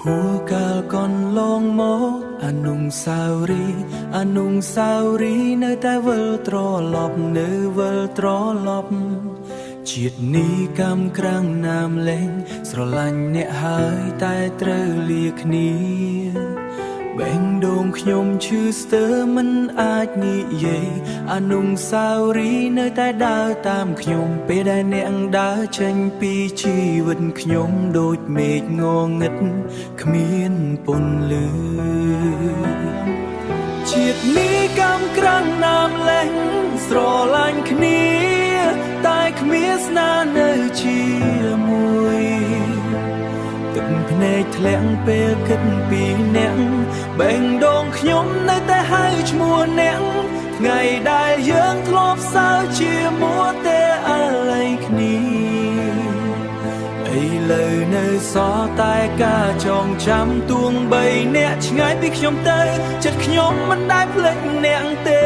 หัวกาลก่อนลองมอกอนุงสาวรีនៅតែវិលត្រឡប់នៅវិលត្រឡប់ជាតិនេះកម្មក្រាំងណាមលែងស្រឡាញ់អ្នកហើយតែត្រូវលាគ្នាបែងដងខ្ញុំឈឺស្ទើរមិនអាចនិយាយអនុស្សាវរីយ៍នៅតែដើរតាមខ្ញុំពេលដែលអ្នកដើរចេញពីជីវិតខ្ញុំដូចមេឃងងឹតគ្មានពន្លឺជាតិនេះកម្មក្រាំងណាមលែងស្រឡាញ់គ្នាតែគ្មានស្នានៅជាមួយទឹកភ្នែកធ្លាក់ពេលគិតពីអ្នកបែងដងខ្ញុំនៅតែហៅឈ្មោះអ្នកថ្ងៃដែលយើងធ្លាប់សើចជាមួយតែអាឡ័យគ្នាឥឡូវនៅសល់តែការចងចាំទួងបីអ្នកឆ្ងាយពីខ្ញុំទៅចិត្តខ្ញុំមិនដែលភ្លេចអ្នកទេ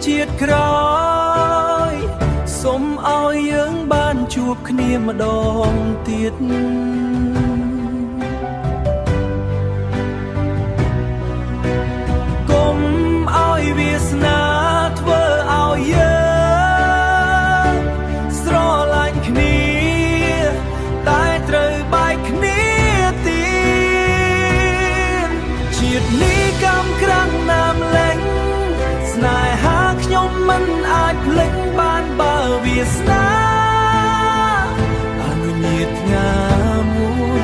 ជាតិក្រោយសូមឲ្យយើងបានជួបគ្នាម្ដងទៀតកុំឲ្យវាសនាធ្វើឲ្យយើងស្រឡាញ់គ្នាតែត្រូវបែកគ្នាទៀតជាតិនេះកម្មក្រាំងណាមលែងស្នេហាខ្ញុំមិនអាចភ្លេចបានបើវាសនាអនុញ្ញាតថ្ងៃមួយ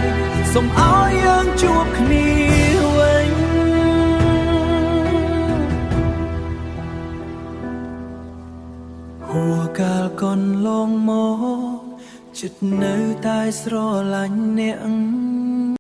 សូមឲ្យយើងជួបគ្នាវិញហួរកាលកន្លងមកចិត្តនៅតែស្រឡាញ់អ្នក